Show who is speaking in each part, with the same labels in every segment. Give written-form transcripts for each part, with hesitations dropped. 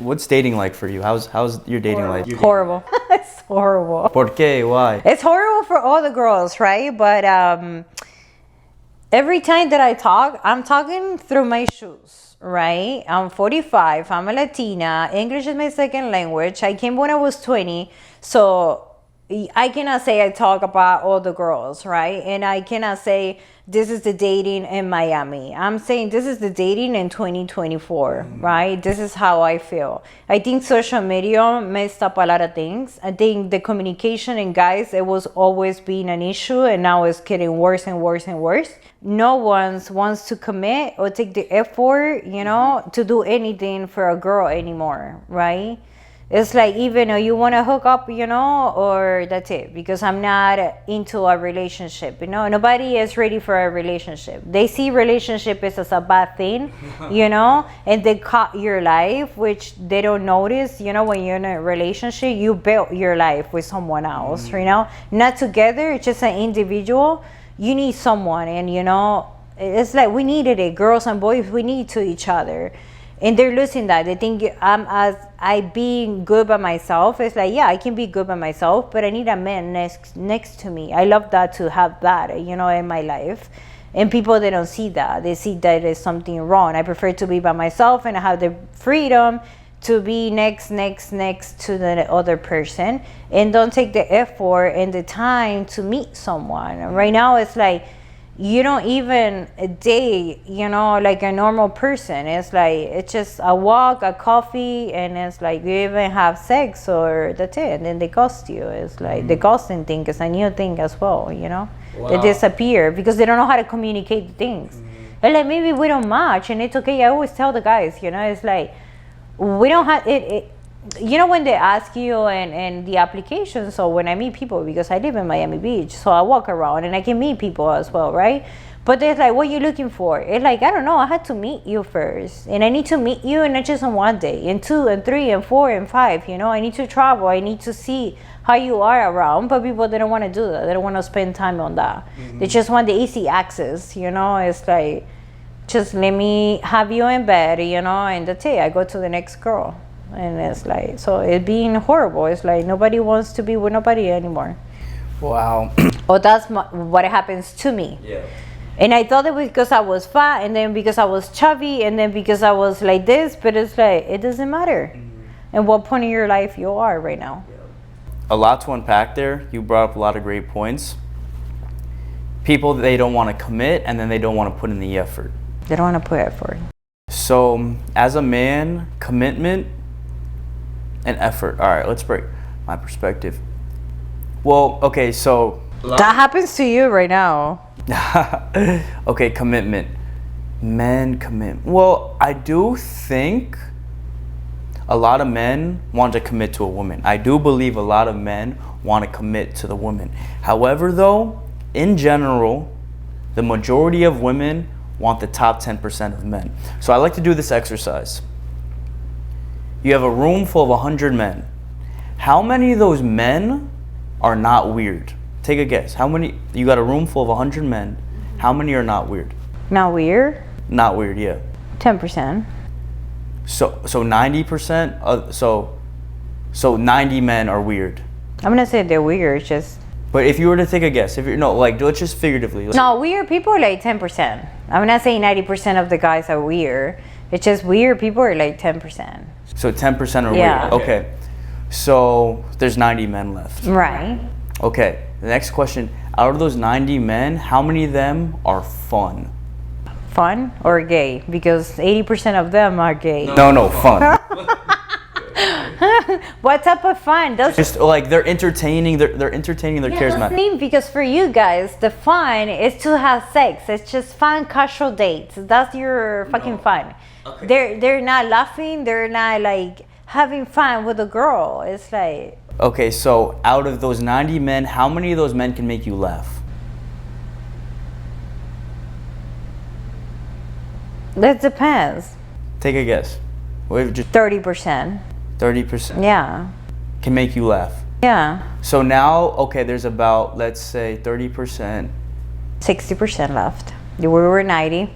Speaker 1: What's dating like for you? How's your dating life?
Speaker 2: Horrible. It's horrible.
Speaker 1: ¿Por qué? Why?
Speaker 2: It's horrible for all the girls, right? But every time that I talk, I'm talking through my shoes, right? I'm 45. I'm a Latina. English is my second language. I came when I was 20. So I cannot say I talk about all the girls, right? And I cannot say this is the dating in Miami. I'm saying this is the dating in 2024, right? This is how I feel. I think social media messed up a lot of things. I think the communication in guys, it was always being an issue, and now it's getting worse and worse and worse. No one wants to commit or take the effort, to do anything for a girl anymore, right? It's like, even though you want to hook up, or that's it, because I'm not into a relationship, nobody is ready for a relationship. They see relationship as a bad thing, and they cut your life, which they don't notice, when you're in a relationship, you built your life with someone else, not together, it's just an individual. You need someone, and it's like we needed it, girls and boys, we need to each other. And they're losing that. They think I being good by myself. It's like, yeah, I can be good by myself, but I need a man next to me. I love that, to have that, in my life. And people, they don't see that. They see that there's something wrong. I prefer to be by myself and have the freedom to be next to the other person, and don't take the effort and the time to meet someone. Right now, it's like, you don't even date, like a normal person. It's like, it's just a walk, a coffee, and it's like you even have sex, or that's it. And then they ghost you. It's like the ghosting thing is a new thing as well,
Speaker 3: Wow.
Speaker 2: They disappear because they don't know how to communicate things. And like, maybe we don't match, and it's okay. I always tell the guys, it's like, we don't have it. When they ask you and the application, so when I meet people, because I live in Miami Beach, so I walk around and I can meet people as well, right? But they're like, what are you looking for? It's like, I don't know, I had to meet you first, and I need to meet you, and not just on one day, and 2 and 3 and 4 and 5, I need to travel, I need to see how you are around. But people, they don't want to do that. They don't want to spend time on that. They just want the easy access, it's like, just let me have you in bed, and that's it. I go to the next girl. And it's like, so it being horrible. It's like nobody wants to be with nobody anymore.
Speaker 1: Wow.
Speaker 2: Well, that's what happens to me.
Speaker 3: Yeah.
Speaker 2: And I thought it was because I was fat, and then because I was chubby, and then because I was like this. But it's like, it doesn't matter. And what point in your life you are right now.
Speaker 1: A lot to unpack there. You brought up a lot of great points. People, they don't want to commit, and then they don't want to put in the effort.
Speaker 2: They don't want to put effort.
Speaker 1: So, as a man, commitment and effort. All right, let's break my perspective. Well, okay, so
Speaker 2: that happens to you right now.
Speaker 1: okay, commitment. Men commit. Well, I do think a lot of men want to commit to a woman. I do believe a lot of men want to commit to the woman. However, though, in general, the majority of women want the top 10% of men. So I like to do this exercise. You have a room full of 100 men. How many of those men are not weird? Take a guess. How many? You got a room full of 100 men. How many are not weird?
Speaker 2: Not weird?
Speaker 1: Not weird, yeah.
Speaker 2: 10%.
Speaker 1: So 90%. So 90 men are weird.
Speaker 2: I'm gonna say they're weird. Just.
Speaker 1: But if you were to take a guess, let's just figuratively.
Speaker 2: No, weird people are like 10%. I'm not saying 90% of the guys are weird. It's just weird people are like 10%.
Speaker 1: So 10% are
Speaker 2: Yeah.
Speaker 1: weird. Okay. So there's 90 men left.
Speaker 2: Right.
Speaker 1: Okay. The next question. Out of those 90 men, how many of them are fun?
Speaker 2: Fun or gay? Because 80% of them are gay.
Speaker 1: No, fun.
Speaker 2: What type of fun?
Speaker 1: Just like they're entertaining, they're entertaining, they're charismatic.
Speaker 2: Because for you guys, the fun is to have sex. It's just fun, casual dates. That's your fucking fun. Okay. They're not laughing. They're not like having fun with a girl. It's like.
Speaker 1: Okay, so out of those 90 men, how many of those men can make you laugh?
Speaker 2: That depends.
Speaker 1: Take a guess.
Speaker 2: 30%.
Speaker 1: 30%.
Speaker 2: Yeah.
Speaker 1: Can make you laugh.
Speaker 2: Yeah.
Speaker 1: So now, okay, there's about, let's say, 30%.
Speaker 2: 60% left. We were 90.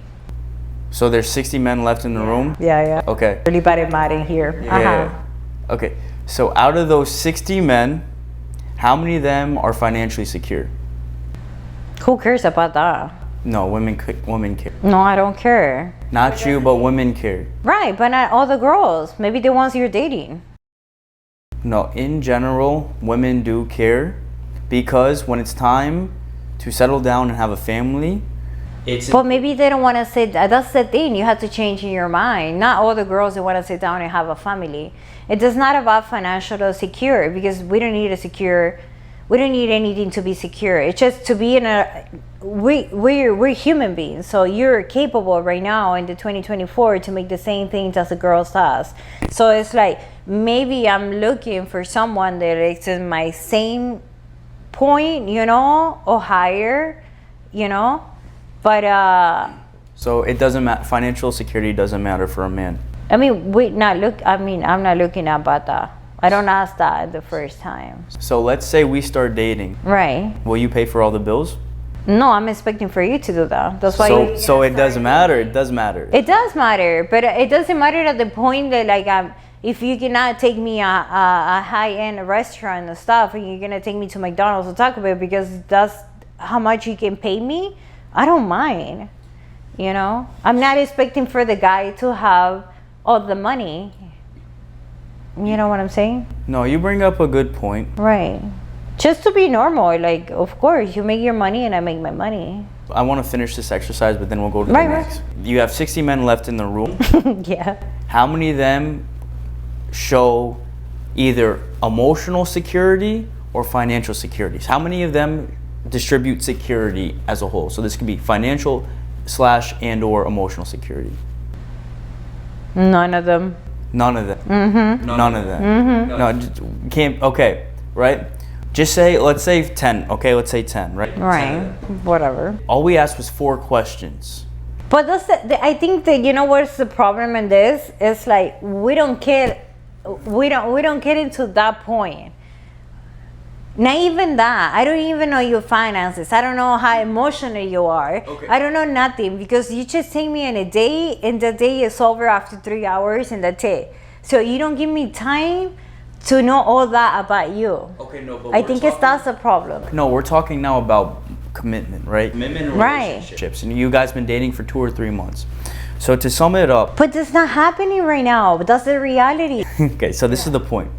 Speaker 1: So there's 60 men left in the room?
Speaker 2: Yeah.
Speaker 1: Okay.
Speaker 2: Really bad at math in here.
Speaker 1: Yeah. Okay. So out of those 60 men, how many of them are financially secure?
Speaker 2: Who cares about that?
Speaker 1: No, women care.
Speaker 2: No, I don't care.
Speaker 1: Not you, but women care.
Speaker 2: Right, but not all the girls. Maybe the ones you're dating.
Speaker 1: No, in general, women do care because when it's time to settle down and have a family,
Speaker 2: but maybe they don't want to sit. That's the thing. You have to change in your mind. Not all the girls that want to sit down and have a family. It is not about financial secure because we don't need anything to be secure. It's just to be in a. We're human beings, so you're capable right now in the 2024 to make the same things as the girls does. So it's like maybe I'm looking for someone that is in my same point, or higher, But
Speaker 1: so it doesn't matter. Financial security doesn't matter for a man.
Speaker 2: I mean, I'm not looking about that. I don't ask that the first time.
Speaker 1: So let's say we start dating.
Speaker 2: Right.
Speaker 1: Will you pay for all the bills?
Speaker 2: No, I'm expecting for you to do that. That's why.
Speaker 1: So it doesn't matter. It does matter.
Speaker 2: It does matter, but it doesn't matter at the point that if you cannot take me a high-end restaurant and stuff, and you're gonna take me to McDonald's or Taco Bell because that's how much you can pay me, I don't mind. I'm not expecting for the guy to have all the money. You know what I'm saying?
Speaker 1: No, you bring up a good point.
Speaker 2: Right. Just to be normal, of course, you make your money and I make my money.
Speaker 1: I want to finish this exercise, but then we'll go to the next. You have 60 men left in the room.
Speaker 2: Yeah.
Speaker 1: How many of them show either emotional security or financial securities? How many of them distribute security as a whole? So this could be financial / and or emotional security.
Speaker 2: None of them.
Speaker 1: None of them.
Speaker 2: Mm-hmm.
Speaker 1: None of them.
Speaker 2: Mm-hmm.
Speaker 1: No, just can't. Okay, right? Just let's say 10. Okay, let's say 10, right?
Speaker 2: Right. Whatever.
Speaker 1: All we asked was 4 questions.
Speaker 2: But I think that what's the problem in this is we don't get into that point. Not even that. I don't even know your finances. I don't know how emotional you are. Okay. I don't know nothing because you just take me on a date and the day is over after 3 hours and that's it. So you don't give me time to know all that about you.
Speaker 1: Okay, no, but
Speaker 2: I think that's a problem.
Speaker 1: No, we're talking now about commitment, right? Commitment and relationships. And you guys been dating for 2 or 3 months. So to sum it up.
Speaker 2: But that's not happening right now. But that's the reality.
Speaker 1: Okay, so this is the point.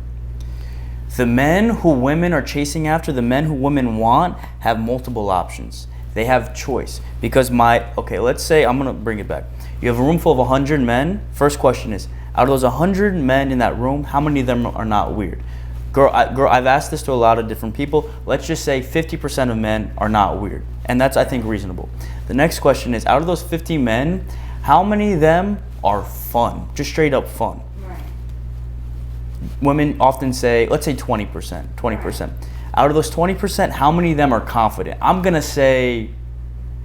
Speaker 1: The men who women are chasing after, the men who women want, have multiple options. They have choice. Because let's say, I'm going to bring it back. You have a room full of 100 men. First question is, out of those 100 men in that room, how many of them are not weird? Girl, I've asked this to a lot of different people. Let's just say 50% of men are not weird. And that's, I think, reasonable. The next question is, out of those 50 men, how many of them are fun? Just straight up fun. Women often say, let's say 20%. Out of those 20%, how many of them are confident? I'm going to say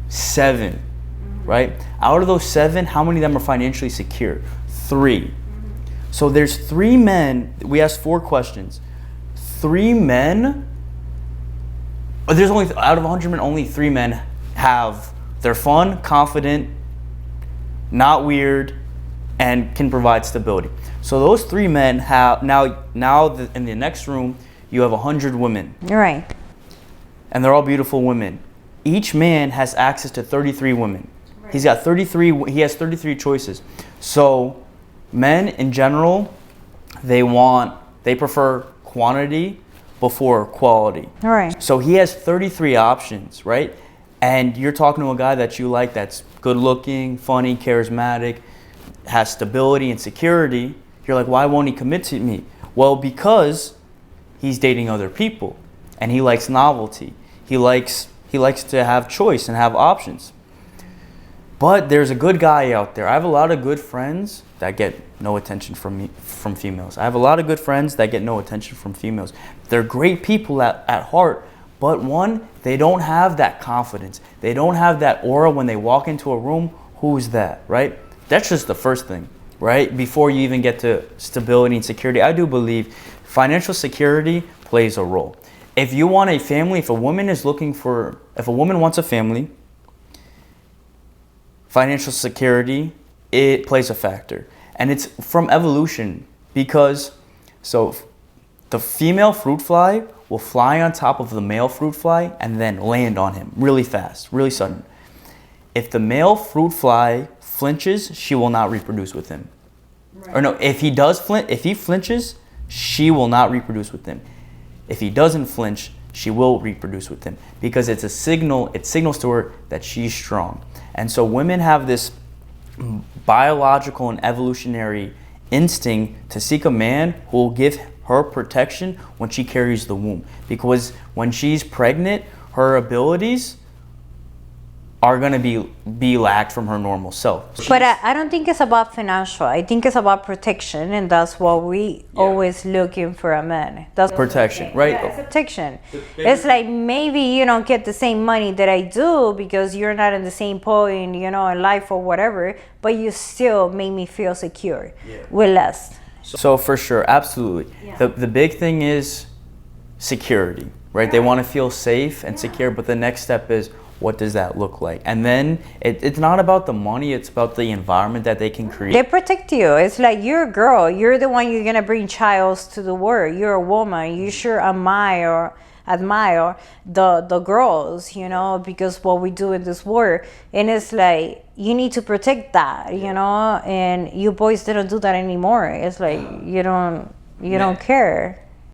Speaker 1: 7, right? Out of those 7, how many of them are financially secure? 3. So there's 3 men. We asked 4 questions. 3 men, there's only, out of 100 men, only 3 men they're fun, confident, not weird, and can provide stability. So those 3 men have, in the next room, you have 100 women.
Speaker 2: Right.
Speaker 1: And they're all beautiful women. Each man has access to 33 women. Right. He has 33 choices. So men in general, they prefer quantity before quality.
Speaker 2: Right.
Speaker 1: So he has 33 options, right? And you're talking to a guy that you like that's good looking, funny, charismatic, has stability and security. You're like, why won't he commit to me? Well, because he's dating other people and he likes novelty. He likes to have choice and have options. But there's a good guy out there. I have a lot of good friends that get no attention from females. I have a lot of good friends that get no attention from females. They're great people at heart, but one, they don't have that confidence. They don't have that aura when they walk into a room. Who's that, right? That's just the first thing, right? Before you even get to stability and security, I do believe financial security plays a role. If you want a family, if a woman wants a family, financial security it plays a factor. And it's from evolution because, so the female fruit fly will fly on top of the male fruit fly and then land on him really fast, really sudden. If the male fruit fly flinches, she will not reproduce with him. Right. Or no, if he flinches, she will not reproduce with him. If he doesn't flinch, she will reproduce with him because it's a signal. It signals to her that she's strong. And so women have this biological and evolutionary instinct to seek a man who will give her protection when she carries the womb. Because when she's pregnant, her abilities are going to be lacked from her normal self.
Speaker 2: But I don't think it's about financial. I think it's about protection, and that's what we always looking for a man. That's
Speaker 1: protection, right?
Speaker 2: Yeah, it's protection. It's like maybe you don't get the same money that I do because you're not in the same point, in life or whatever, but you still make me feel secure with less.
Speaker 1: So for sure, absolutely. Yeah. The big thing is security, right? They want to feel safe and secure, but the next step is, what does that look like? And then it's not about the money, it's about the environment that they can create.
Speaker 2: They protect you. It's like you're a girl. You're the one you're going to bring childs to the world. You're a woman. You sure admire the girls, because what we do in this world. And it's like, you need to protect that, and you boys didn't do that anymore. It's like, you don't care.